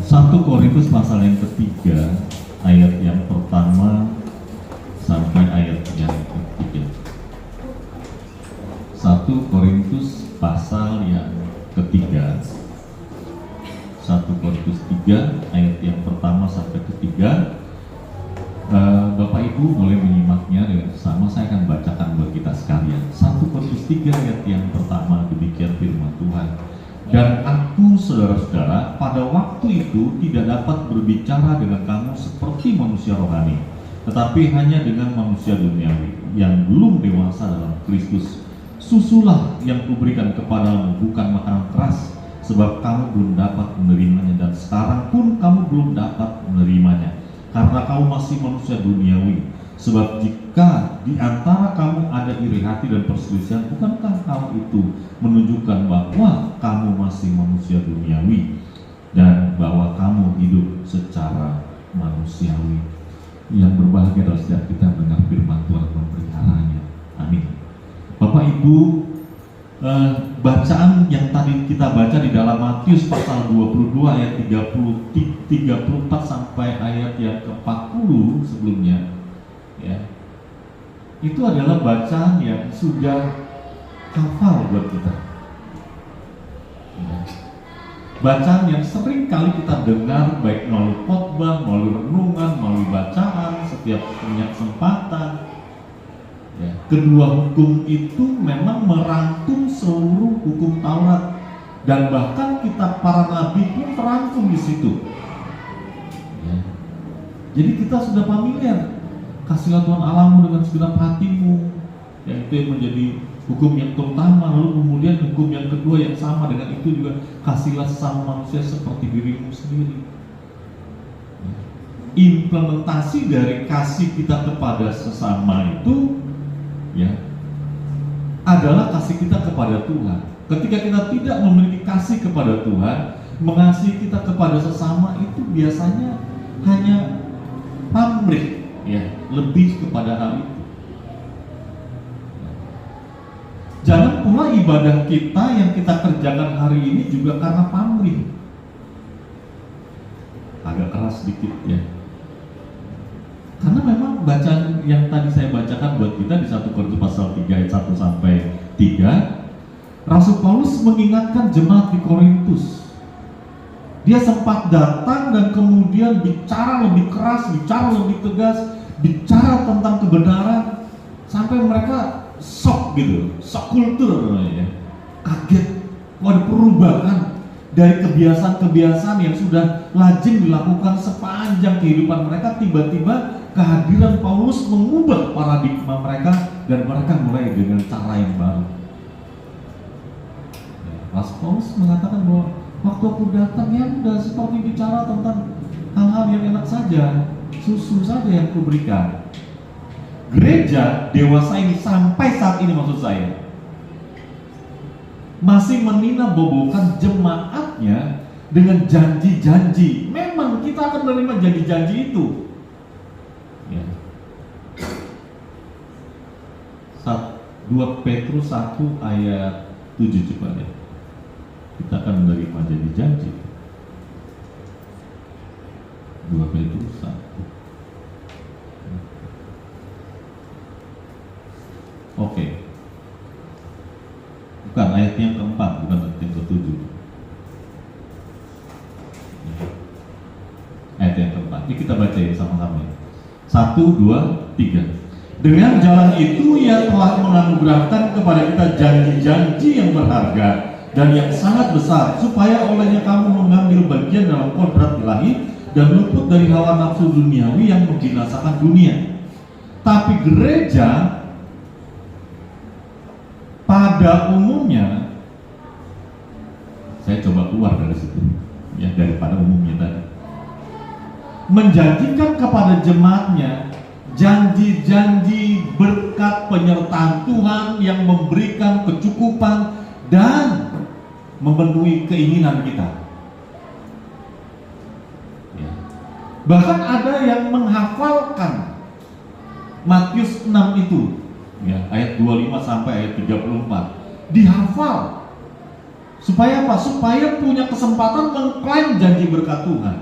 1 Korintus pasal yang ketiga, ayat yang pertama sampai ayat yang ketiga. 1 Korintus pasal yang ketiga, 1 Korintus 3 ayat yang pertama sampai ketiga. Bapak Ibu boleh menyimaknya dengan sama, saya akan bacakan buat kita sekalian. 1 Korintus 3 ayat yang pertama, demikian firman Tuhan. Dan aku, saudara-saudara, pada waktu itu tidak dapat berbicara dengan kamu seperti manusia rohani, tetapi hanya dengan manusia duniawi yang belum dewasa dalam Kristus. Susulah yang kuberikan kepadamu, bukan makanan keras, sebab kamu belum dapat menerimanya, dan sekarang pun kamu belum dapat menerimanya, karena kamu masih manusia duniawi. Sebab jika di antara kamu ada iri hati dan perselisihan, bukankah hal itu menunjukkan bahwa kamu masih manusia duniawi dan bahwa kamu hidup secara manusiawi? Yang berbahagia adalah setiap kita mendengar firman Tuhan memeliharanya. Amin. Bapak Ibu, bacaan yang tadi kita baca di dalam Matius pasal 22 ayat 34 sampai ayat yang ke-40 sebelumnya, ya, itu adalah bacaan yang sudah hafal buat kita, ya. Bacaan yang sering kali kita dengar baik melalui khotbah, melalui renungan, melalui bacaan setiap punya kesempatan, ya. Kedua hukum itu memang merangkum seluruh hukum Taurat, dan bahkan kitab para nabi pun terangkum di situ, ya. Jadi kita sudah familiar. Kasihlah Tuhan Allahmu dengan segenap hatimu, yang itu yang menjadi hukum yang terutama. Lalu kemudian hukum yang kedua yang sama dengan itu juga, kasihlah sesama manusia seperti dirimu sendiri. Implementasi dari kasih kita kepada sesama itu, ya, adalah kasih kita kepada Tuhan. Ketika kita tidak memiliki kasih kepada Tuhan, mengasihi kita kepada sesama itu biasanya hanya pamrih, ya, lebih kepada hal itu. Jangan pula ibadah kita yang kita kerjakan hari ini juga karena pamrih. Agak keras sedikit, ya. Karena memang bacaan yang tadi saya bacakan buat kita di 1 Korintus pasal 3 ayat 1 sampai 3, Rasul Paulus mengingatkan jemaat di Korintus. Dia sempat datang dan kemudian bicara lebih keras, bicara lebih tegas, bicara tentang kebenaran, sampai mereka shock gitu, shock kultur, ya. Kaget, ada perubahan dari kebiasaan-kebiasaan yang sudah lazim dilakukan sepanjang kehidupan mereka. Tiba-tiba kehadiran Paulus mengubah paradigma mereka, dan mereka mulai dengan cara yang baru. Rasul Paulus mengatakan bahwa waktu aku datang, ya udah seperti bicara tentang hal-hal yang enak saja, susu saja yang kuberikan. Gereja dewasa ini sampai saat ini, maksud saya, masih menina-bobokan jemaatnya dengan janji-janji. Memang kita akan menerima janji-janji itu, ya. 2 Petrus 1 ayat 7 coba ya. Kita akan menerima janji-janji. 2 Petrus 1. Oke. Bukan ayat yang keempat, bukan ayat yang ketujuh. Ayat yang keempat. Ini kita baca ya sama-sama. 1, 2, 3. Dengan jalan itu ia telah menganugerahkan kepada kita janji-janji yang berharga dan yang sangat besar, supaya olehnya kamu mengambil bagian dalam kodrat ilahi dan luput dari hawa nafsu duniawi yang membinasakan dunia. Tapi gereja pada umumnya, saya coba keluar dari situ, ya, daripada umumnya tadi, menjanjikan kepada jemaatnya janji-janji berkat penyertaan Tuhan yang memberikan kecukupan dan memenuhi keinginan kita, ya. Bahkan ada yang menghafalkan Matius 6 itu, ya, ayat 25 sampai ayat 34 dihafal. Supaya apa? Supaya punya kesempatan mengklaim janji berkat Tuhan.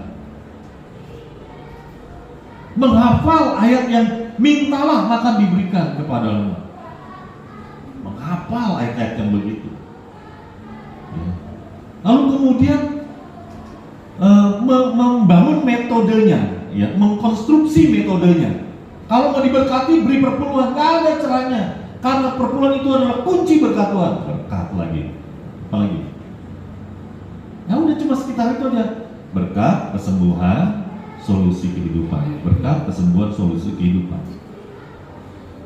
Menghafal ayat yang mintalah akan diberikan kepadamu. Menghafal ayat-ayat yang begitu. Lalu kemudian membangun metodenya, ya, mengkonstruksi metodenya. Kalau mau diberkati, beri perpuluhan, gak ada caranya. Karena perpuluhan itu adalah kunci berkat Tuhan. Berkat lagi, apa lagi? Ya udah cuma sekitar itu aja. Berkat, kesembuhan, solusi kehidupan. Berkat, kesembuhan, solusi kehidupan.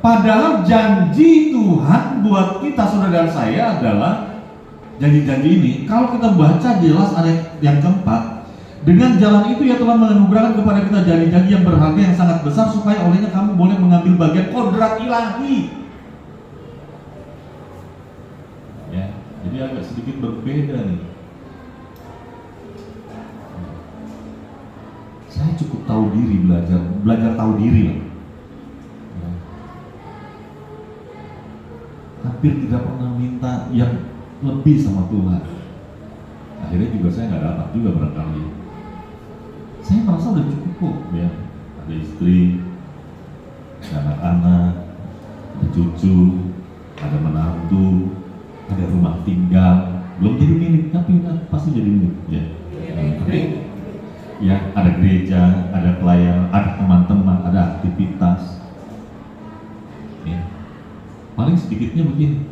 Padahal janji Tuhan buat kita, saudara saya, adalah janji-janji ini. Kalau kita baca jelas ada yang keempat. Dengan jalan itu ya telah menganugerahkan kepada kita janji-janji yang berharga yang sangat besar, supaya olehnya kamu boleh mengambil bagian kodrat ilahi. Ya, jadi agak sedikit berbeda nih. Saya cukup tahu diri, belajar tahu diri lah. Ya. Hampir tidak pernah minta yang lebih sama Tuhan. Akhirnya juga saya nggak dapat juga barangkali. Saya merasa udah cukup kok, ya. Ada istri, ada anak-anak, ada cucu, ada menantu, ada rumah tinggal. Belum jadi milik, tapi pasti jadi milik, ya. Ya, ada gereja, ada pelayan, ada teman-teman, ada aktivitas. Ya. Paling sedikitnya begini,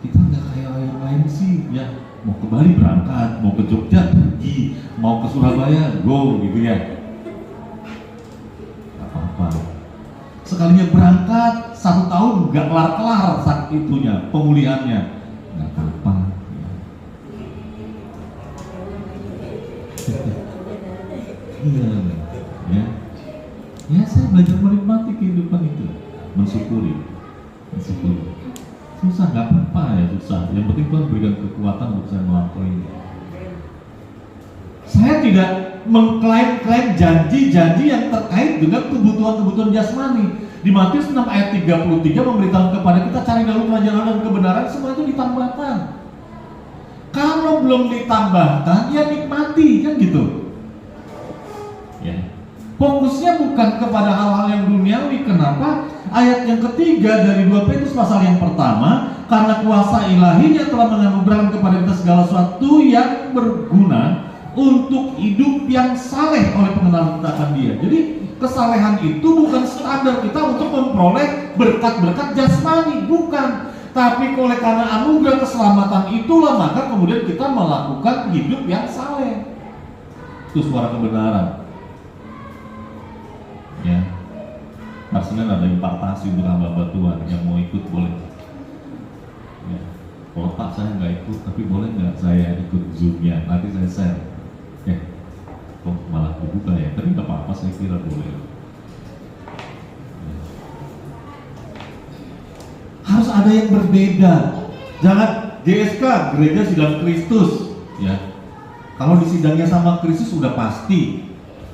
kita nggak kayak yang lain sih, ya. Mau ke Bali berangkat, mau ke Jogja pergi, mau ke Surabaya go, gitu ya. Gak apa-apa. Sekalinya berangkat 1 tahun nggak kelar-kelar saat itunya pemulihannya, nggak apa-apa. Iya, ya. Ya saya belajar menikmati kehidupan itu, mensyukuri. Susah, nggak apa-apa ya susah. Yang penting Tuhan berikan kekuatan untuk saya melampaui. Saya tidak mengklaim janji-janji yang terkait dengan kebutuhan-kebutuhan jasmani. Di Matius 6 ayat 33 memberitahu kepada kita, cari dahulu kerajaan Allah dan kebenaran, semua itu ditambahkan. Kalau belum ditambahkan, ya nikmati, kan gitu. Ya. Fokusnya bukan kepada hal-hal yang duniawi. Kenapa? Ayat yang ketiga dari 2 Petrus pasal yang pertama, karena kuasa ilahinya telah menganugerahkan kepada kita segala sesuatu yang berguna untuk hidup yang saleh oleh pengenalan kita akan Dia. Jadi kesalehan itu bukan standar kita untuk memperoleh berkat-berkat jasmani, bukan. Tapi oleh karena anugerah keselamatan itulah maka kemudian kita melakukan hidup yang saleh. Itu suara kebenaran. Ya. Hari Senin ada impartasi untuk hamba Tuhan yang mau ikut boleh. Ya. Kalau Pak saya nggak ikut, tapi boleh nggak saya ikut Zoom-nya? Nanti saya share. Kok malah dibuka ya? Tapi nggak apa-apa, saya kira boleh. Ya. Harus ada yang berbeda. Jangan GSK, Gereja Sidang Kristus. Ya. Kalau disidangnya sama Kristus sudah pasti.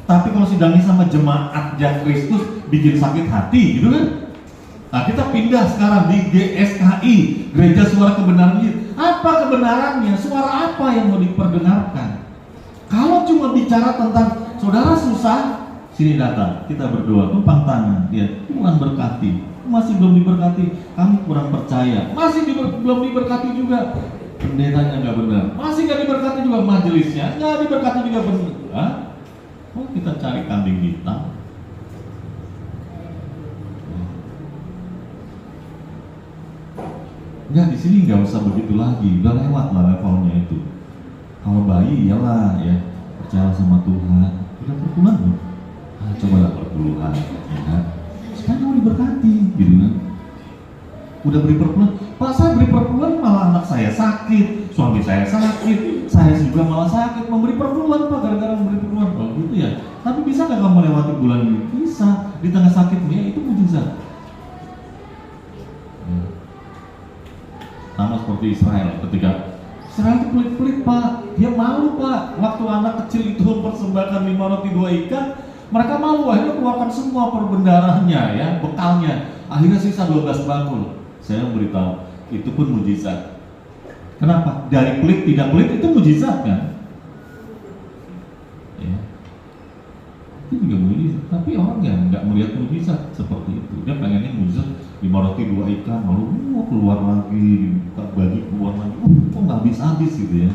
Tapi kalau sidangnya sama jemaatnya Kristus bikin sakit hati, gitu kan? Nah kita pindah sekarang di GSKI, Gereja Suara Kebenaran. Apa kebenarannya? Suara apa yang mau diperdengarkan? Kalau cuma bicara tentang saudara susah, sini datang, kita berdoa, tumpang tangan, dia Tuhan berkati. Masih belum diberkati, kamu kurang percaya. Masih belum diberkati juga, pendetanya nggak benar. Masih nggak diberkati juga majelisnya, nggak diberkati juga benar. Hah? Oh kita cari kambing hitam. Enggak, di sini nggak usah begitu lagi, udah lewat lah levelnya itu. Kalau bayi iyalah ya, percaya sama Tuhan. Udah perpuluhan belum? Coba lah perpuluhan, ya kan? Supaya kamu diberkati, gitu kan? Udah beri perpuluhan, Pak saya beri perpuluhan malah anak saya sakit, suami saya sakit, saya juga malah sakit. Memberi perpuluhan Pak, gara-gara memberi perpuluhan. Oh gitu ya. Tapi bisa nggak kamu lewati bulan ini? Bisa. Di tengah sakitnya itu mujizat. Ya. Sama seperti Israel, ketika Israel itu pelit-pelit Pak, dia malu Pak. Waktu anak kecil itu mempersembahkan 5 roti 2 ikan, mereka malu, akhirnya keluarkan semua perbendaharanya, ya, bekalnya. Akhirnya sisa 12 bangkul. Saya memberitahu, itu pun mujizat. Kenapa? Dari pelit tidak pelit itu mujizat kan? Ya. Itu juga mujizat. Tapi orang yang nggak melihat mujizat seperti itu, dia pengennya mujizat 5 roti 2 ikan, lalu keluar lagi, bagi keluar lagi, kok nggak habis-habis gitu ya?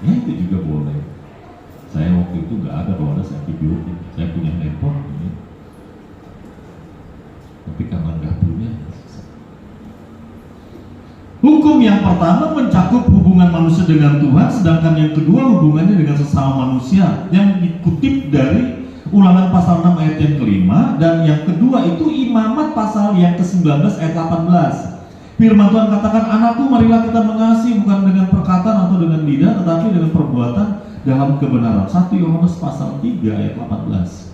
Ya itu juga boleh. Saya waktu itu nggak ada kalau ada antibiotik, saya punya handphone, ya. Tapi karena nggak punya. Hukum yang pertama mencakup hubungan manusia dengan Tuhan, sedangkan yang kedua hubungannya dengan sesama manusia, yang dikutip dari Ulangan pasal 6 ayat yang kelima, dan yang kedua itu Imamat pasal yang ke-19 ayat 18. Firman Tuhan katakan, anakku marilah kita mengasihi bukan dengan perkataan atau dengan lidah, tetapi dengan perbuatan dalam kebenaran. 1 Yohanes pasal 3 ayat 18.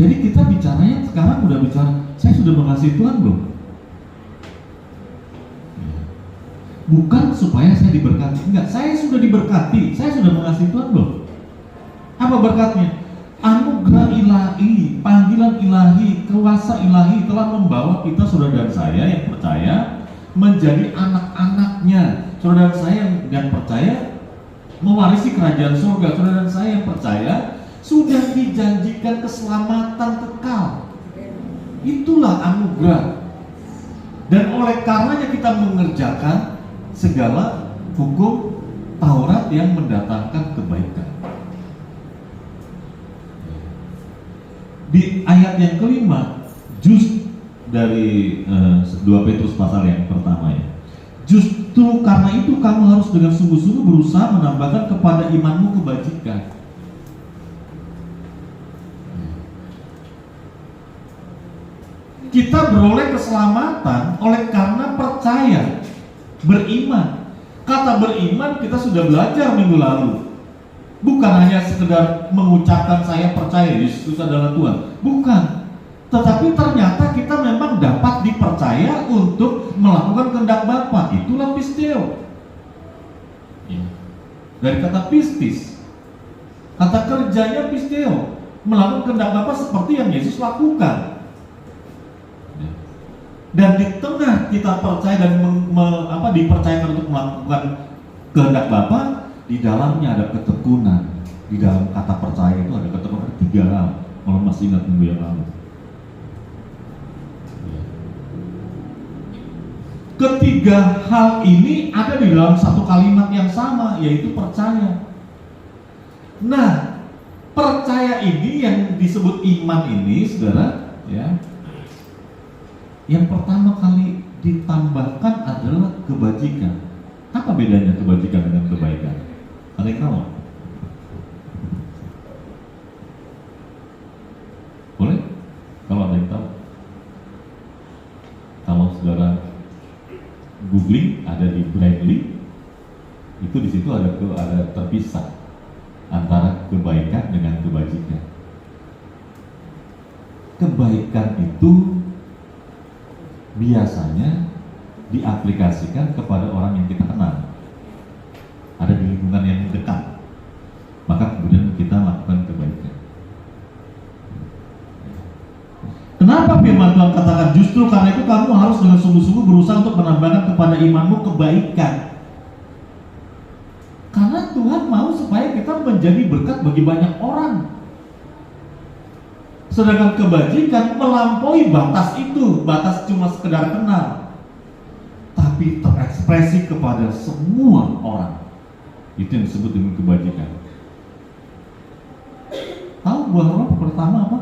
Jadi kita bicaranya sekarang udah bicara, saya sudah mengasihi Tuhan belum? Bukan supaya saya diberkati, enggak, saya sudah diberkati, saya sudah mengasihi Tuhan belum? Apa berkatnya? Anugerah ilahi, panggilan ilahi, kuasa ilahi telah membawa kita, saudara dan saya yang percaya, menjadi anak-anaknya. Saudara dan saya yang percaya mewarisi kerajaan surga. Saudara dan saya yang percaya sudah dijanjikan keselamatan kekal. Itulah anugerah. Dan oleh karenanya kita mengerjakan segala hukum Taurat yang mendatangkan kebaikan. Di ayat yang kelima, dari 2 Petrus pasal yang pertama ya. Justru karena itu kamu harus dengan sungguh-sungguh berusaha menambahkan kepada imanmu kebajikan. Kita beroleh keselamatan oleh karena percaya, beriman. Kata beriman kita sudah belajar minggu lalu. Bukan hanya sekedar mengucapkan saya percaya Yesus adalah Tuhan. Bukan. Tetapi ternyata kita memang dapat dipercaya untuk melakukan kehendak Bapa. Itulah pisteo. Dari kata pistis. Kata kerjanya pisteo. Melakukan kehendak Bapa seperti yang Yesus lakukan. Dan di tengah kita percaya dan dipercayakan untuk melakukan kehendak Bapa, di dalamnya ada ketekunan. Di dalam kata percaya itu ada ketekunan, ada 3 hal. Kalau masih ingat minggu yang lalu. Ketiga hal ini ada di dalam satu kalimat yang sama, yaitu percaya. Nah, percaya ini yang disebut iman ini, saudara, ya. Yang pertama kali ditambahkan adalah kebajikan. Apa bedanya kebajikan dengan kebaikan? Ada yang tahu? Boleh? Kalau ada yang tahu. Kalau saudara googling, ada di Braille, itu di situ ada terpisah antara kebaikan dengan kebajikan. Kebaikan itu biasanya diaplikasikan kepada orang yang kita kenal, ada di lingkungan yang dekat, maka kemudian kita lakukan kebaikan. Kenapa firman Tuhan katakan justru karena itu kamu harus dengan sungguh-sungguh berusaha untuk menambahkan kepada imanmu kebaikan? Karena Tuhan mau supaya kita menjadi berkat bagi banyak orang. Sedangkan kebajikan melampaui batas itu, batas cuma sekedar kenal, tapi terekspresi kepada semua orang. Itu yang disebut dengan kebajikan. Tahu buah roh pertama apa?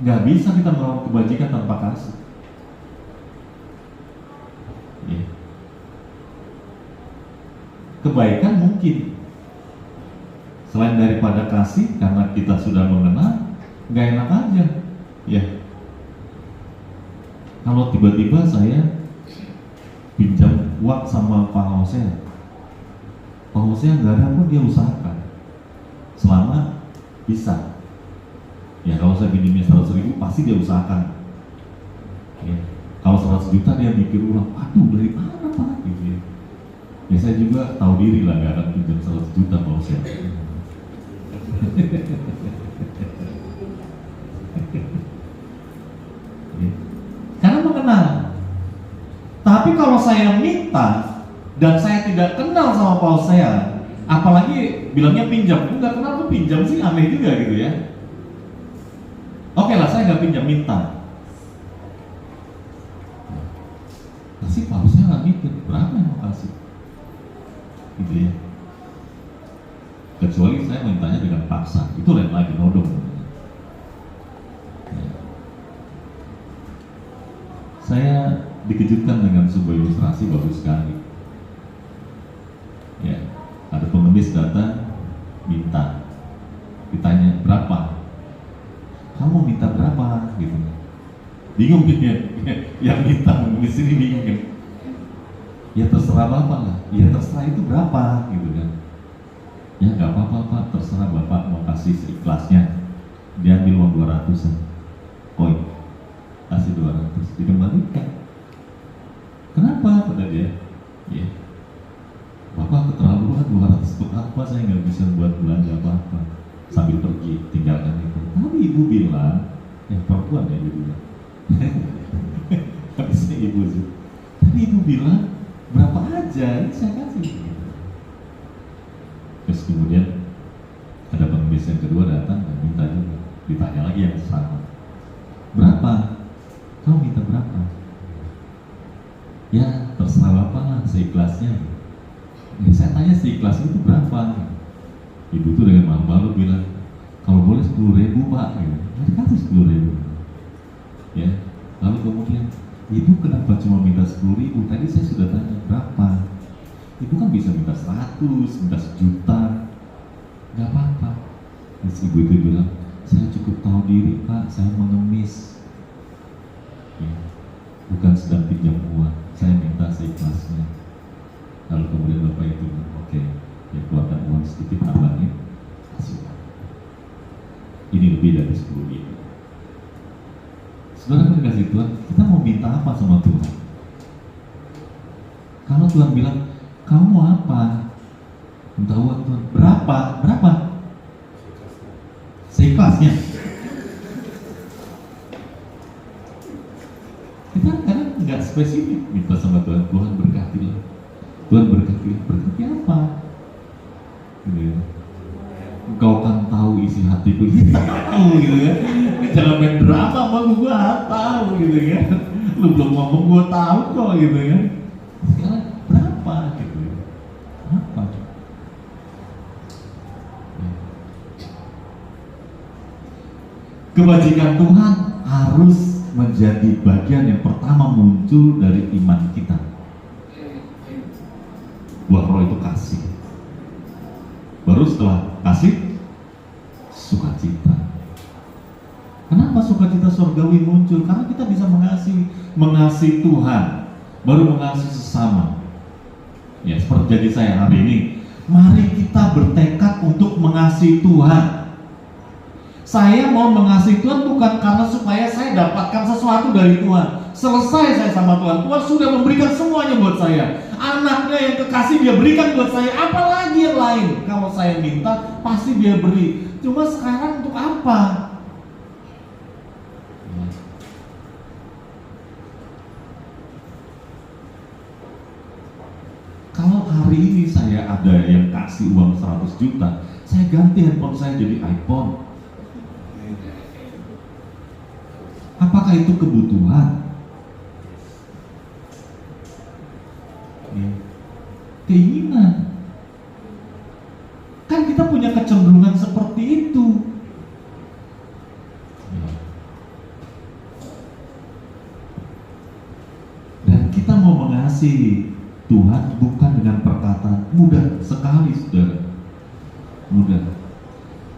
Gak bisa kita melakukan kebajikan tanpa kasih. Ya. Kebaikan mungkin. Selain daripada kasih, karena kita sudah mengenal, gak enak aja. Ya. Kalau tiba-tiba saya pinjam uang sama Pak Hosea, Pak Hosea gak ada pun dia usahakan selama bisa. Ya kalau saya pinjamnya 100.000 pasti dia usahakan. Ya. Kalau 100 juta dia mikir ulang, aduh dari mana Pak? Gitu ya. Ya saya juga tahu diri lah gak akan pinjam 100 juta Pak Hosea. Tapi kalau saya minta dan saya tidak kenal sama paus saya, apalagi bilangnya pinjam, nggak kenal tuh pinjam sih, aneh juga gitu ya. Oke lah, saya nggak pinjam, minta. Kasih pausnya nggak mikir berapa yang mau kasih, gitu ya. Kecuali saya mintanya dengan paksa, itu lain lagi, nodong. Ya. Saya dikejutkan dengan sebuah ilustrasi bagus sekali. Ya, ada pengemis datang minta, ditanya berapa, kamu minta berapa, gitu. Bingung ya, yang minta pengemis ini bingung kan. Ya terserah bapak lah, ya terserah itu berapa, gitu kan. Ya nggak apa-apa Pak, terserah bapak mau kasih seikhlasnya. Dia ambil uang 200-an koin, kasih 200, dikembalikan. Kenapa? Kata dia, ya bapak keterlaluan, 200 untuk apa, saya nggak bisa buat belanja apa-apa. Sambil pergi, tinggalkan itu. Tapi ibu bilang, perempuan ya ibu bilang, habisnya ibu sih. Tapi ibu bilang, berapa aja, ini saya kasih. Terus kemudian ada pengemis yang kedua datang dan minta juga, ditanya lagi yang sama, berapa? Kamu minta berapa? Ya terserah bapak lah, seikhlasnya. Ya, saya tanya seikhlasnya itu berapa? Ibu tuh dengan malu-malu bilang, kalau boleh 10.000 Pak. Nah, kasih 10.000. Ya, lalu kemudian, ibu kenapa cuma minta 10.000? Tadi saya sudah tanya berapa? Ibu kan bisa minta 100, minta 1.000.000, nggak apa-apa. Terus ibu itu bilang, saya cukup tahu diri Pak, saya mengemis. Ya, bukan sedang pinjam uang, saya minta seikhlasnya. Lalu kemudian bapak itu bilang, oke, ya keluarkan uang sedikit tambahnya, kasih uang. Ini lebih dari 10.000. Saudara kasih Tuhan, kita mau minta apa sama Tuhan? Kalau Tuhan bilang, kamu mau apa? Minta uang Tuhan, berapa? Berapa? Seikhlasnya. Kita kadang nggak spesifik minta sama Tuhan, Tuhan berkatilah. Tuhan berkati, berkati apa? Gitu ya. Engkau kan tahu isi hatiku, gitu ya. Jangan main drama sama gua, tahu gitu ya. Lu belum ngomong gua tahu kok, gitu ya. Sekarang berapa gitu ya? Apa? Kebajikan Tuhan harus menjadi bagian yang pertama muncul dari iman kita. Buah roh itu kasih. Baru setelah kasih, sukacita. Kenapa sukacita surgawi muncul? Karena kita bisa mengasihi Tuhan, baru mengasihi sesama. Ya, seperti jadi saya hari ini, mari kita bertekad untuk mengasihi Tuhan. Saya mau mengasihi Tuhan bukan karena supaya saya dapatkan sesuatu dari Tuhan. Selesai saya sama Tuhan, Tuhan sudah memberikan semuanya buat saya. Anaknya yang kekasih dia berikan buat saya, apalagi yang lain. Kalau saya minta, pasti dia beri. Cuma sekarang untuk apa? Kalau hari ini saya ada yang kasih uang 100 juta, saya ganti handphone saya jadi iPhone. Apakah itu kebutuhan? Keinginan. Kan kita punya kecenderungan seperti itu. Dan kita mau mengasihi Tuhan bukan dengan perkataan, mudah sekali saudara, mudah.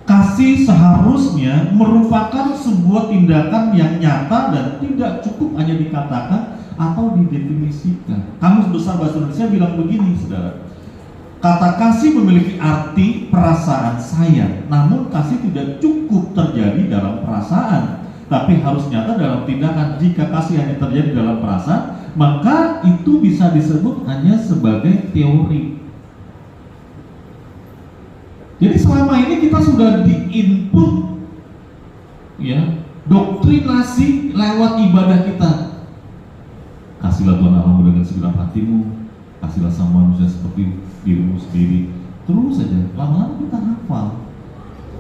Kasih seharusnya merupakan sebuah tindakan yang nyata dan tidak cukup hanya dikatakan atau didefinisikan. Kamus Besar Bahasa Indonesia bilang begini, saudara. Kata kasih memiliki arti perasaan sayang, namun kasih tidak cukup terjadi dalam perasaan, tapi harus nyata dalam tindakan. Jika kasih hanya terjadi dalam perasaan, maka itu bisa disebut hanya sebagai teori. Jadi selama ini kita sudah diinput, ya, doktrinasi lewat ibadah kita. Kasih kasihlah Tuhan Allahmu dengan segenap hatimu, kasihlah sama manusia seperti dirimu sendiri. Terus saja, lama-lama kita hafal.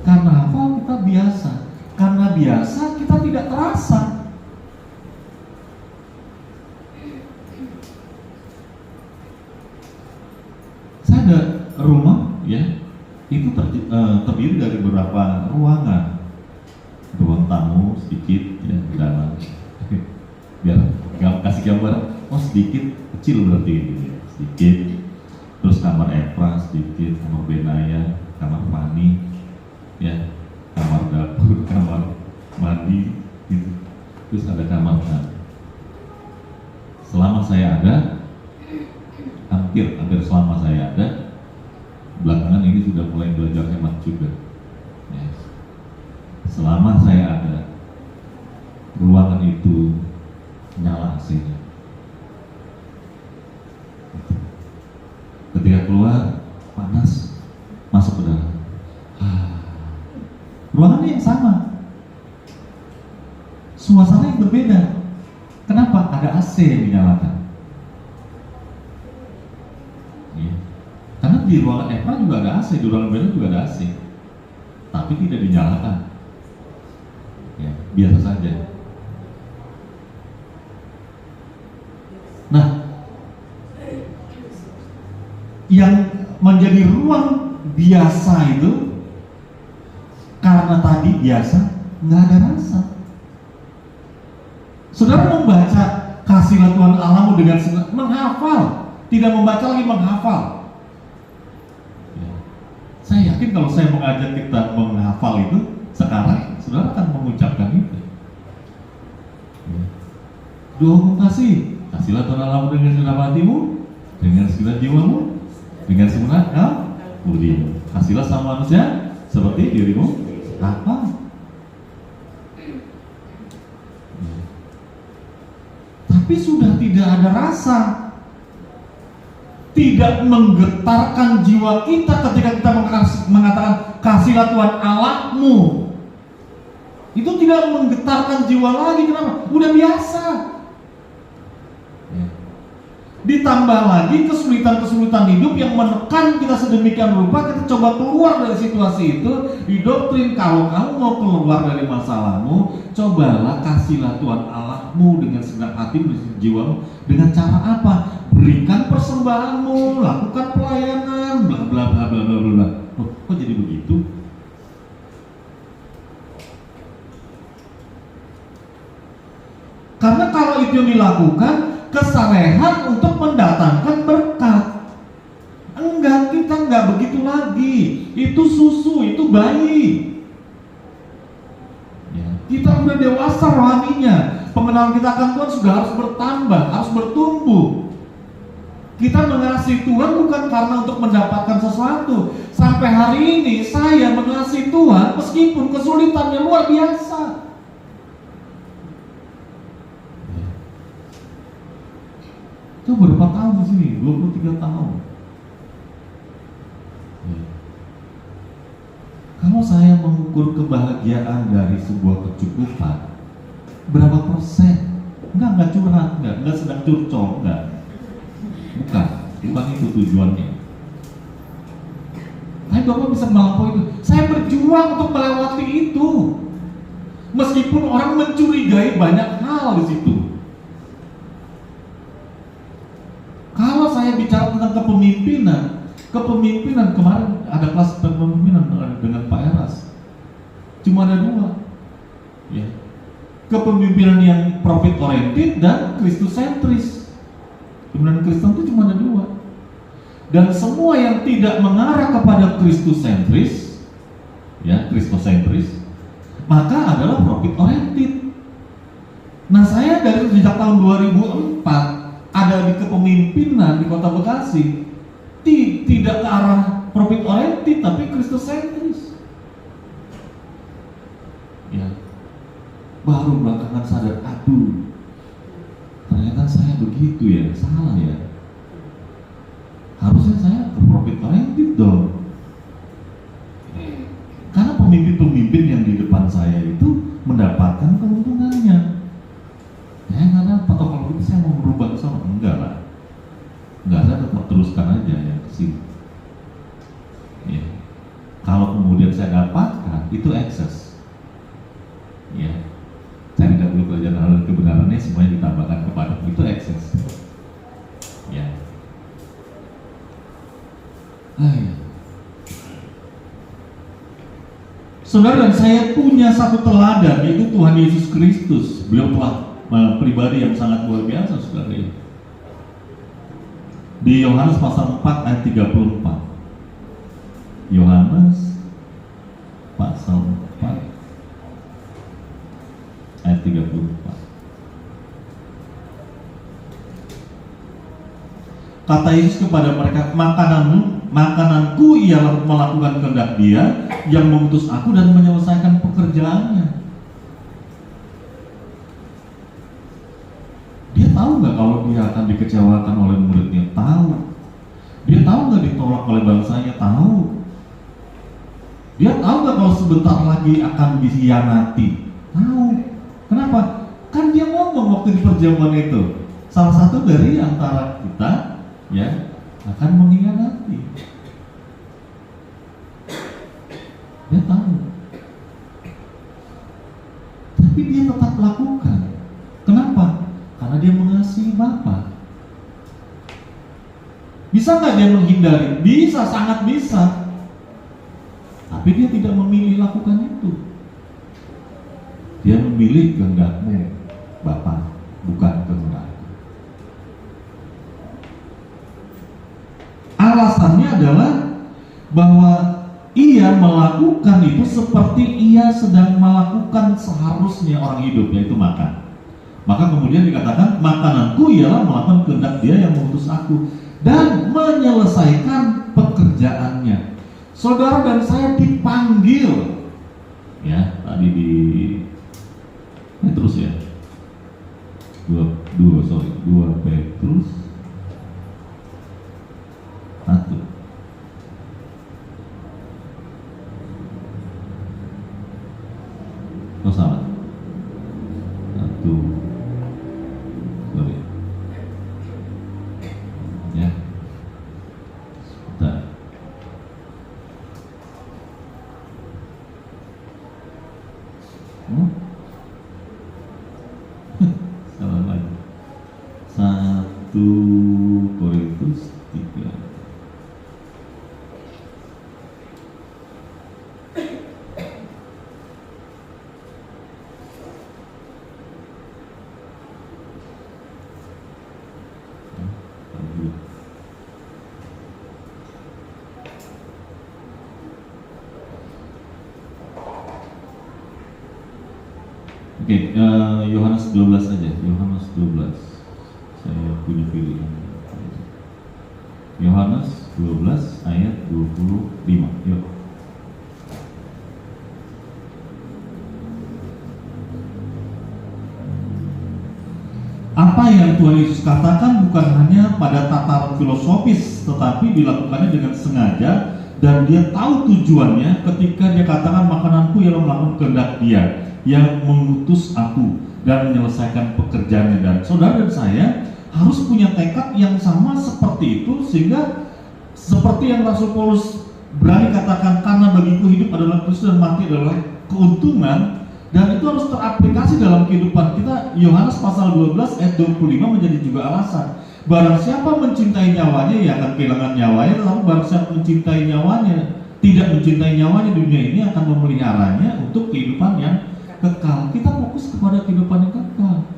Karena hafal kita biasa, karena biasa kita tidak terasa. Saya ada rumah, ya, itu terdiri dari beberapa ruangan. Ruang tamu sedikit, ya, dalam. Biar kasih gambar, oh sedikit, kecil berarti gitu, ya, sedikit. Terus kamar Eva sedikit, kamar Benaya, kamar Fani, ya, kamar dapur, kamar mandi, gitu. Terus ada kamar tamu. Selama saya ada, hampir selama saya ada, belakangan ini sudah mulai belajar hemat juga. Ya. Selama saya ada, ruangan itu nyala AC-nya. Ketika keluar panas, masuk ke dalam. Ruangannya yang sama, suasana yang berbeda. Kenapa? Ada AC yang dinyalakan. Ya. Karena di ruangan Eva juga ada AC, di ruangan Bella juga ada AC, tapi tidak dinyalakan. Ya, biasa saja. Nah, yang menjadi ruang biasa itu karena tadi biasa, nggak ada rasa. Saudara membaca kasihlah Tuhan Allahmu dengan menghafal, tidak membaca lagi, menghafal. Ya. Saya yakin kalau saya mengajak kita menghafal itu sekarang, saudara akan mengucapkan itu. Ya. Doa kasih. Kasihlah Tuhan Allahmu dengan segenap hatimu, dengan segenap jiwamu, dengan segenap budimu. Kasihlah sama manusia seperti dirimu. Apa? Tapi sudah tidak ada rasa, tidak menggetarkan jiwa kita ketika kita mengatakan kasihlah Tuhan Allahmu. Itu tidak menggetarkan jiwa lagi. Kenapa? Udah biasa. Ditambah lagi kesulitan-kesulitan hidup yang menekan kita sedemikian rupa, kita coba keluar dari situasi itu. Didoktrin, kalau kamu mau keluar dari masalahmu, cobalah kasihlah Tuhan Allahmu dengan segenap hatimu, jiwamu. Dengan cara apa? Berikan persembahanmu, lakukan pelayanan, bla bla bla bla bla bla. Oh, kok jadi begitu? Karena kalau itu yang dilakukan, kesalehan untuk mendatangkan berkat. Enggak, kita enggak begitu lagi. Itu susu, itu bayi. Ya, kita udah dewasa rohaninya. Pengenalan kita akan Tuhan sudah harus bertambah, harus bertumbuh. Kita mengasihi Tuhan bukan karena untuk mendapatkan sesuatu. Sampai hari ini saya mengasihi Tuhan meskipun kesulitannya luar biasa. Itu berapa tahun di sini? 23 tahun. Ya. Kalau saya mengukur kebahagiaan dari sebuah kecukupan, berapa persen? Enggak curhat, enggak sedang curcol, enggak. Bukan itu tujuannya. Tapi Bapak bisa melampaui itu. Saya berjuang untuk melewati itu. Meskipun orang mencurigai banyak hal di situ. Kalau saya bicara tentang kepemimpinan kemarin ada kelas kepemimpinan dengan Pak Eras, cuma ada 2, ya. Kepemimpinan yang profit oriented dan Kristus sentris. Kepemimpinan Kristen itu cuma ada 2, dan semua yang tidak mengarah kepada Kristus sentris, ya, Kristus sentris, maka adalah profit oriented. Nah, saya dari sejak tahun 2004 ada di kepemimpinan di Kota Bekasi, tidak ke arah profit oriented tapi Kristus sentris. Ya, baru belakangan sadar, aduh, ternyata saya begitu ya, salah ya. Harusnya saya ke profit oriented dong. Karena pemimpin-pemimpin yang di depan saya itu mendapatkan keuntungannya. Ya nggak dapat, atau kalau gitu saya mau merubah ke sana. Enggak, saya tetap teruskan aja yang ke sini. Ya. Kalau kemudian saya dapatkan, itu ekses. Ya. Saya tidak perlu belajar hal kebenarannya, semuanya ditambahkan kepada itu ekses. Ya. Ya. Saudara dan saya punya satu teladan, yaitu Tuhan Yesus Kristus. Beliau telah pribadi yang sangat luar biasa, saudara. Di Yohanes pasal 4 ayat 34. Yohanes pasal 4 ayat 34. Kata Yesus kepada mereka, makananku ialah melakukan kehendak Dia yang mengutus aku dan menyelesaikan pekerjaannya. Dia tahu nggak kalau dia akan dikecewakan oleh muridnya? Tahu. Dia tahu nggak ditolak oleh bangsanya? Tahu. Dia tahu nggak kalau sebentar lagi akan dikhianati? Tahu. Kenapa? Kan dia ngomong waktu di perjamuan itu, salah satu dari antara kita ya akan mengkhianati. Dia tahu, tapi dia tetap lakukan. Kenapa? Karena dia mengasihi Bapa. Bisa nggak dia menghindari? Bisa, sangat bisa. Tapi dia tidak memilih lakukan itu. Dia memilih kehendak-Mu, Bapa, bukan kehendak-Ku. Alasannya adalah bahwa ia melakukan itu seperti ia sedang melakukan seharusnya orang hidup, yaitu makan. Maka kemudian dikatakan, makananku ialah melakukan kehendak Dia yang mengutus aku dan menyelesaikan pekerjaannya. Saudara dan saya dipanggil, ya tadi di Petrus ya, 2 Petrus 1. Oh salah, 1. Sorry. Ya. Sebentar. Salah lagi. 1 Korintus 3. Oke, Yohanes 12 aja. Yohanes 12. Saya punya pilihan. Yohanes 12 ayat 25. Yuk. Apa yang Tuhan Yesus katakan bukan hanya pada tataran filosofis, tetapi dilakukannya dengan sengaja, dan Dia tahu tujuannya ketika Dia katakan, makananku ialah melakukan kehendak Dia yang mengutus aku dan menyelesaikan pekerjaannya. Dan saudara dan saya harus punya tekad yang sama seperti itu, sehingga seperti yang Rasul Paulus berani katakan, karena bagiku hidup adalah Kristus dan mati adalah keuntungan. Dan itu harus teraplikasi dalam kehidupan kita. Yohanes pasal 12 ayat 25 menjadi juga alasan. Barang siapa mencintai nyawanya, ia akan kehilangan nyawanya. Tetapi barang siapa mencintai nyawanya, tidak mencintai nyawanya, dunia ini akan memeliharanya untuk kehidupan yang kekal. Kita fokus kepada kehidupan yang kekal.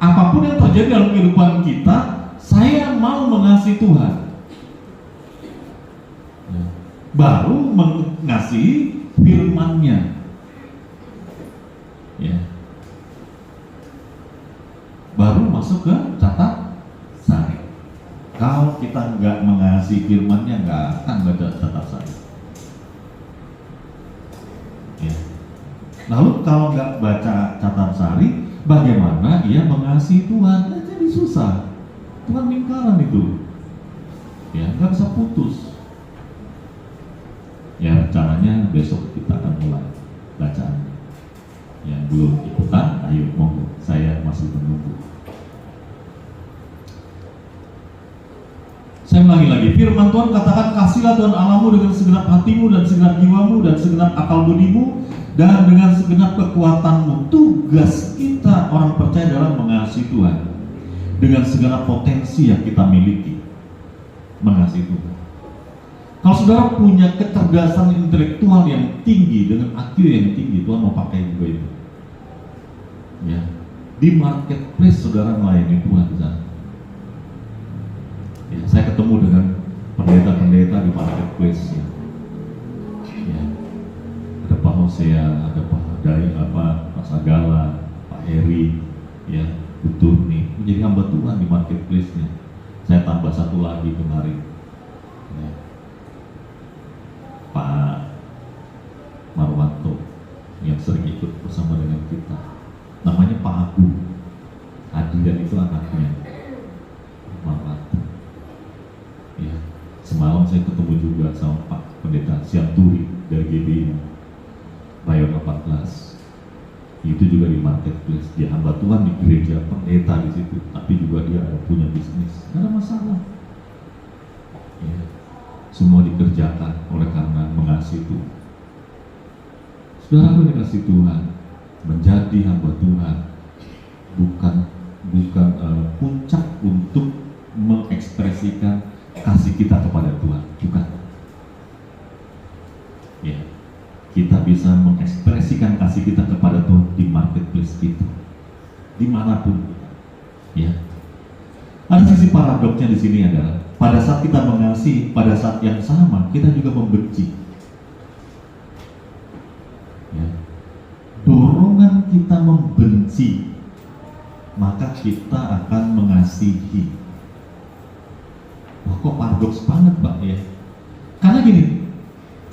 Apapun yang terjadi dalam kehidupan kita, saya mau mengasihi Tuhan, baru mengasihi firman-Nya. Ya. Baru masuk ke catat sari. Kalau kita nggak mengasihi firman-Nya, nggak akan baca catat sari. Ya. Lalu kalau nggak baca catat sari, bagaimana ia mengasihi Tuhan? Nah, jadi susah. Tuhan lingkaran itu. Ya, nggak bisa putus. Ya, rencananya besok kita akan mulai bacaan. Yang belum ikutan, ayo monggo, saya masih menunggu. Di firman Tuhan katakan, kasihlah Tuhan Allahmu dengan segenap hatimu dan segenap jiwamu dan segenap akal budimu dan dengan segenap kekuatanmu. Tugas kita orang percaya adalah mengasihi Tuhan dengan segenap potensi yang kita miliki. Mengasihi Tuhan. Kalau saudara punya kecerdasan intelektual yang tinggi dengan IQ yang tinggi, Tuhan mau pakai juga itu. Ya, di marketplace saudara melayani Tuhan di sana. Ya, saya ketemu dengan pendeta-pendeta di marketplace. Ya, ada Pak Hosea, ada Pak Pak Sagala, Pak Heri, ya, betul nih menjadi hamba Tuhan di marketplace-nya. Saya tambah satu lagi kemarin. Ya. Pak Marwanto yang sering ikut bersama dengan kita, namanya Pak Agung Adrian, itu anaknya Marwanto. Ya, semalam saya ketemu juga sama Pak Pendeta Sianturi dari GBI Rayon 14. Itu juga di marketplace, dia hamba Tuhan di gereja, pendeta di situ, tapi juga dia punya bisnis, nggak ada masalah. Ya. Semua dikerjakan oleh karena mengasihi Tuhan. Saudara dikasih Tuhan, menjadi hamba Tuhan bukan puncak untuk mengekspresikan kasih kita kepada Tuhan, bukan. Ya, kita bisa mengekspresikan kasih kita kepada Tuhan di marketplace kita, dimanapun kita. Ya, ada sisi paradoksnya di sini adalah pada saat kita mengasihi, pada saat yang sama kita juga membenci. Ya. Dorongan kita membenci, maka kita akan mengasihi. Wah, kok paradoks banget Pak ya? Karena gini,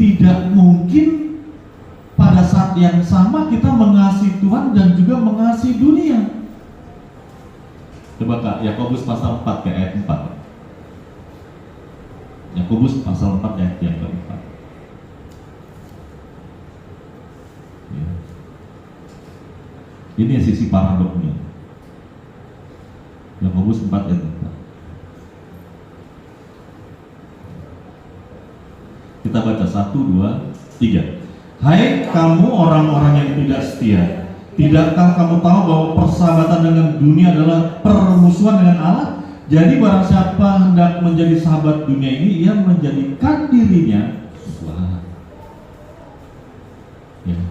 tidak mungkin pada saat yang sama kita mengasihi Tuhan dan juga mengasihi dunia. Coba Kak, Yakobus pasal 4 ke ayat 4. Yakobus pasal 4 ayat yang keempat. Ya. Ini sisi paradoknya. Yakobus 4 ayat 4. Kita baca 1, 2, 3. Hai kamu orang-orang yang tidak setia, tidakkah kamu tahu bahwa persahabatan dengan dunia adalah permusuhan dengan Allah? Jadi barang siapa hendak menjadi sahabat dunia ini, ia menjadikan dirinya susah. Ya.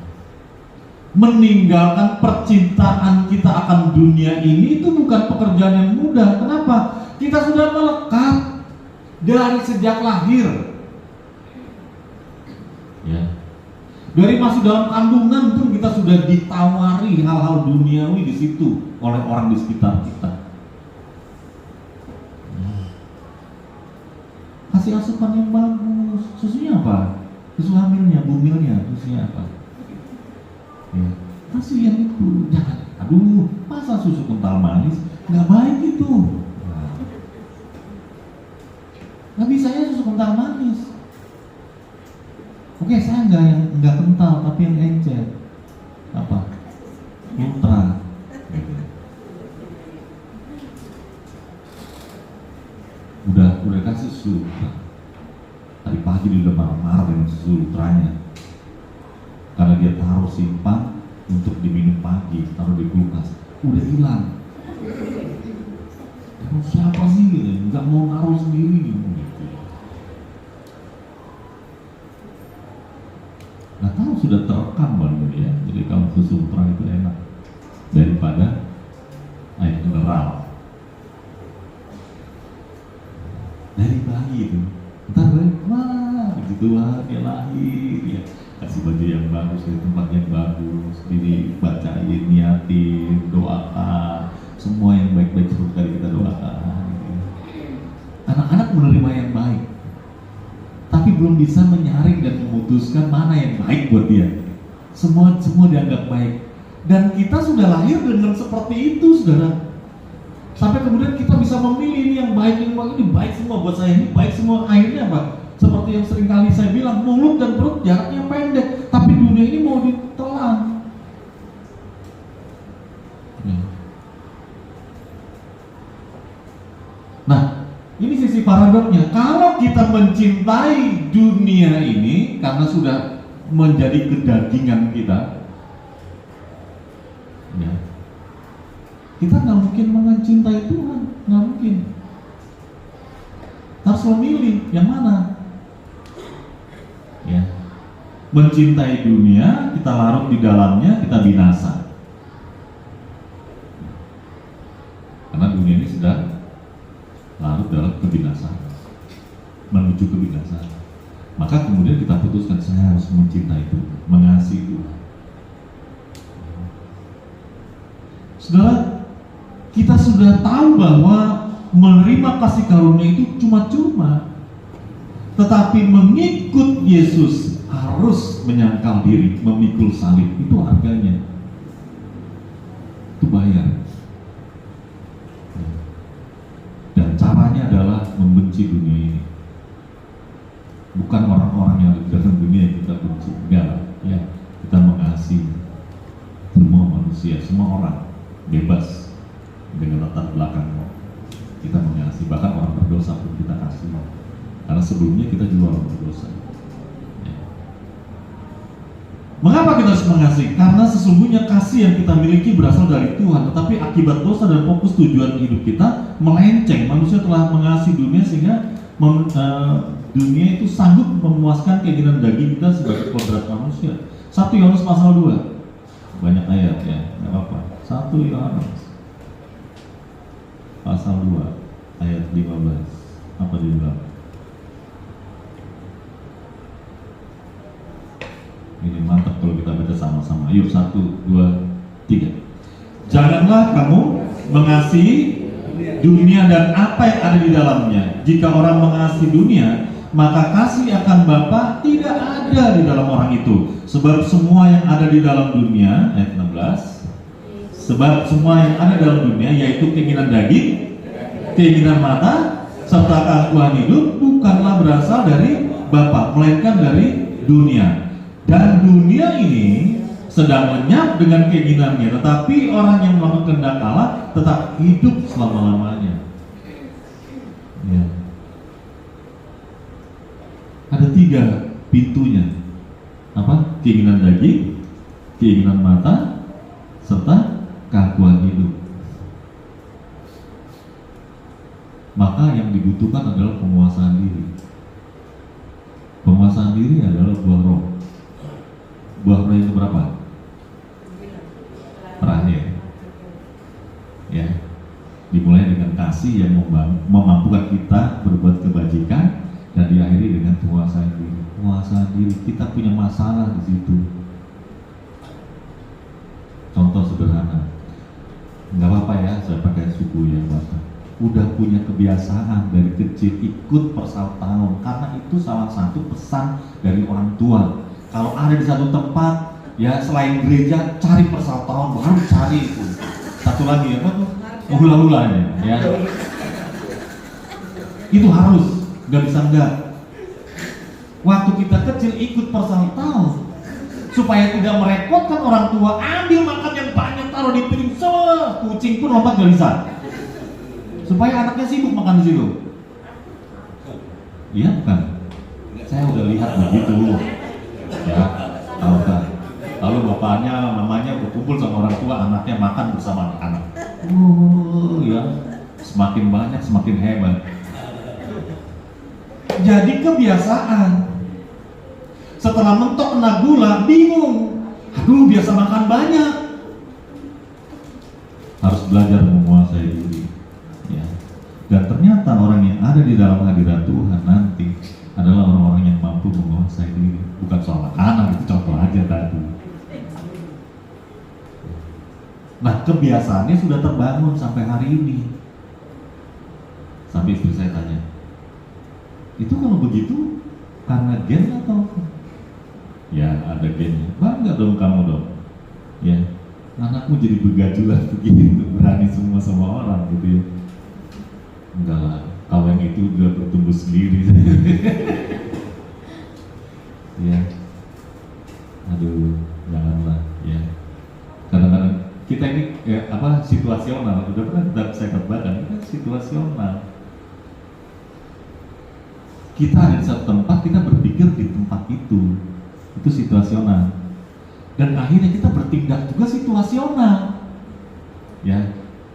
Meninggalkan percintaan kita akan dunia ini itu bukan pekerjaan yang mudah. Kenapa? Kita sudah melekat dari sejak lahir. Ya. Dari masih dalam kandungan pun kita sudah ditawari hal-hal duniawi di situ oleh orang di sekitar kita. Kasih asupan yang bagus. Susunya apa? Susu hamilnya, bumilnya, susunya apa? Ya, kasih yang itu. Jangan, aduh, masa susu kental manis? Nggak baik itu. Nggak bisa ya susu kental manis. Oke, saya nggak kental, tapi yang encer. Apa? Ultra. Udah kasih susu. Tadi pagi dia udah marah-marah dengan susu ultranya, karena dia taruh simpan untuk diminum pagi, taruh di kulkas, udah hilang. Siapa sih gitu? Nggak mau naruh sendiri gitu. Nggak tahu sudah terekam baru ya. Jadi kalau susu ultra itu enak daripada air mineral. Dari bayi itu, entar wah begitu lah dia lahir, ya kasih baju yang bagus, di tempat yang bagus, dibacain, niatin, doakan, semua yang baik-baik seperti tadi kita doakan. Anak-anak menerima yang baik, tapi belum bisa menyaring dan memutuskan mana yang baik buat dia. Semua dianggap baik, dan kita sudah lahir dengan seperti itu, saudara. Sampai kemudian kita bisa memilih ini yang baik, ini baik semua buat saya, ini baik semua. Akhirnya apa? Seperti yang sering kali saya bilang, mulut dan perut jaraknya pendek, tapi dunia ini mau ditelan. Nah, Ini sisi paradoknya. Kalau kita mencintai dunia ini karena sudah menjadi kedagingan kita, ya, kita nggak mungkin mencintai Tuhan, nggak mungkin. Harus memilih yang mana. Ya, mencintai dunia, kita larut di dalamnya, kita binasa. Karena dunia ini sudah larut dalam kebinasaan, menuju kebinasaan. Maka kemudian kita putuskan, saya harus mencintai Tuhan, mengasihi Tuhan. Saudara, kita sudah tahu bahwa menerima kasih karunia itu cuma-cuma, tetapi mengikut Yesus harus menyangkal diri, memikul salib. Itu harganya, itu bayar. Dan caranya adalah membenci dunia ini. Bukan orang-orang yang di dalam dunia yang kita benci, enggak, ya. Kita mengasihi semua manusia, semua orang, bebas dengan latar belakang. Kita mengasihi, bahkan orang berdosa pun kita kasih. Karena sebelumnya kita juga orang berdosa. Ya. Mengapa kita harus mengasihi? Karena sesungguhnya kasih yang kita miliki berasal dari Tuhan, tetapi akibat dosa dan fokus tujuan hidup kita melenceng. Manusia telah mengasihi dunia sehingga dunia itu sanggup memuaskan keinginan daging kita sebagai kodrat manusia. 1 Yohanes pasal 2. Banyak ayat ya, nggak apa-apa. 1 Yohanes pasal 2 ayat 15. Apa dia bilang? Ini mantap kalau kita baca sama-sama. Yuk, 1, 2, 3. Janganlah kamu mengasihi dunia dan apa yang ada di dalamnya. Jika orang mengasihi dunia, maka kasih akan Bapa tidak ada di dalam orang itu. Sebab semua yang ada di dalam dunia, ayat 16. Sebab semua yang ada dalam dunia, yaitu keinginan daging, keinginan mata, serta keangkuhan hidup, bukanlah berasal dari Bapa, melainkan dari dunia. Dan dunia ini sedang lenyap dengan keinginannya, tetapi orang yang melakukan kehendak Allah tetap hidup selama-lamanya. Ya. Ada 3 pintunya. Apa? Keinginan daging, keinginan mata, serta keangkuhan hidup. Maka yang dibutuhkan adalah penguasaan diri. Penguasaan diri adalah buah roh. Buah roh yang berapa? Terakhir. Ya. Dimulai dengan kasih yang memampukan kita berbuat kebajikan, dan diakhiri dengan penguasaan diri. Penguasaan diri, kita punya masalah di situ. Contoh sederhana, nggak apa-apa ya, saya pakai suku yang Batak. Udah punya kebiasaan dari kecil ikut persal tahun, karena itu salah satu pesan dari orang tua. Kalau ada di satu tempat, ya selain gereja, cari persal tahun, baru cari itu. Satu lagi apa tuh? Hula-hulanya, ya. Itu harus. Gak bisa enggak. Waktu kita kecil ikut persal tahun, supaya tidak merepotkan orang tua, ambil makan yang banyak, taruh di piring, kucing pun lompat gak bisa, supaya anaknya sibuk makan di situ. Iya bukan? Saya udah lihat begitu, ya, tahu kan? Lalu bapaknya, mamanya berkumpul sama orang tua, anaknya makan bersama anak-anak. Ya, semakin banyak semakin hebat. Jadi kebiasaan. Setelah mentok kena gula, bingung. Aduh, biasa makan banyak. Harus belajar menguasai diri. Ya. Dan ternyata orang yang ada di dalam hadirat Tuhan nanti adalah orang-orang yang mampu menguasai diri. Bukan soal makanan, itu contoh aja tadi. Nah, kebiasaannya sudah terbangun sampai hari ini. Sampai istri saya tanya, itu kalau begitu karena gen atau? Ya ada gennya. Bangga dong kamu dong. Ya, anakmu jadi begajulan begitu, berani semua sama orang gitu ya. Enggak lah, kalau yang itu udah bertumbuh sendiri. Ya, aduh, janganlah ya. Kadang-kadang kita ini situasional. Udah pernah saya katakan, kita situasional. kita ada di satu tempat, kita berpikir di tempat itu situasional, dan akhirnya kita bertindak juga situasional. Ya,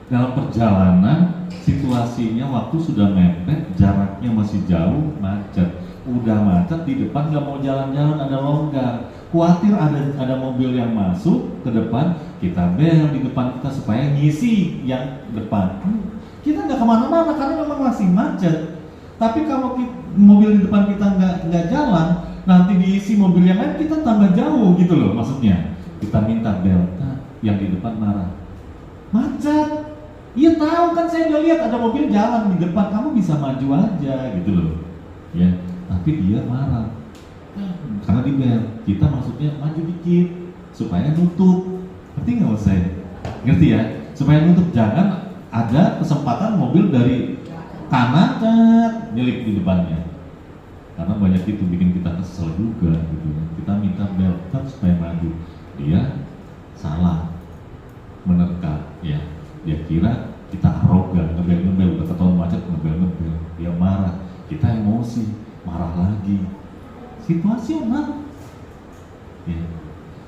dalam perjalanan situasinya waktu sudah mepet, jaraknya masih jauh, macet. Udah macet di depan, nggak mau jalan-jalan, ada longgar, khawatir ada mobil yang masuk ke depan, kita bel di depan kita supaya ngisi yang depan. Kita nggak kemana-mana karena memang masih macet. Tapi kalau mobil di depan kita nggak jalan, nanti diisi mobil yang lain, kita tambah jauh gitu loh. Maksudnya kita minta bel, yang di depan marah, macet. Iya tahu kan, saya udah lihat ada mobil jalan di depan, kamu bisa maju aja gitu loh. Ya, tapi dia marah karena di bel. Kita maksudnya maju dikit supaya nutup. Ngerti nggak maksud saya? Ngerti ya? Supaya nutup, jangan ada kesempatan mobil dari kanan nyelip di depannya. Karena banyak itu bikin kita kesel juga gitu. Kita minta bel supaya maju. Dia salah menerka, ya. Dia kira kita arogan, ngebel-ngebel, udah ketahuan macet, ngebel-ngebel. Dia marah, kita emosi, marah lagi. Situasional. Ya.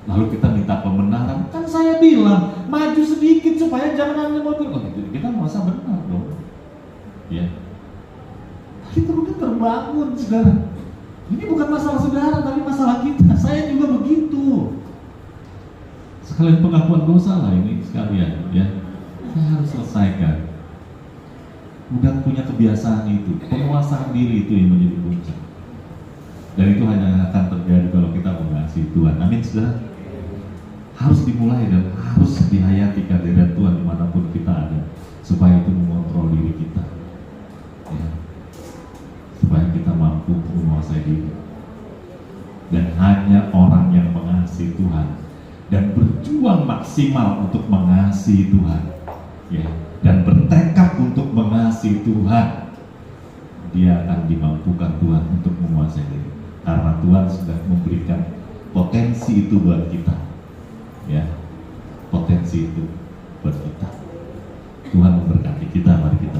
Lalu kita minta pembenaran, kan saya bilang maju sedikit supaya jangan ambil mobil. Oh, gitu. Kita merasa benar dong. Ya. Kita udah terbangun, saudara. Ini bukan masalah saudara, tapi masalah kita. Saya juga begitu. Sekalian pengakuan dosa lah ini sekalian, ya. Saya harus selesaikan. Udah punya kebiasaan itu, penguasaan diri itu yang menjadi puncak. Dan itu hanya akan terjadi kalau kita mengasihi Tuhan. Amin, saudara. Harus dimulai dan harus dihayati kehadiran Tuhan dimanapun kita ada, supaya itu mengontrol diri kita, ya. Supaya kita mampu menguasai diri. Dan hanya orang yang mengasihi Tuhan dan berjuang maksimal untuk mengasihi Tuhan, ya, dan bertekad untuk mengasihi Tuhan, dia akan dimampukan Tuhan untuk menguasai diri. Karena Tuhan sudah memberikan potensi itu buat kita, ya, potensi itu buat kita. Tuhan memberkati kita, mari kita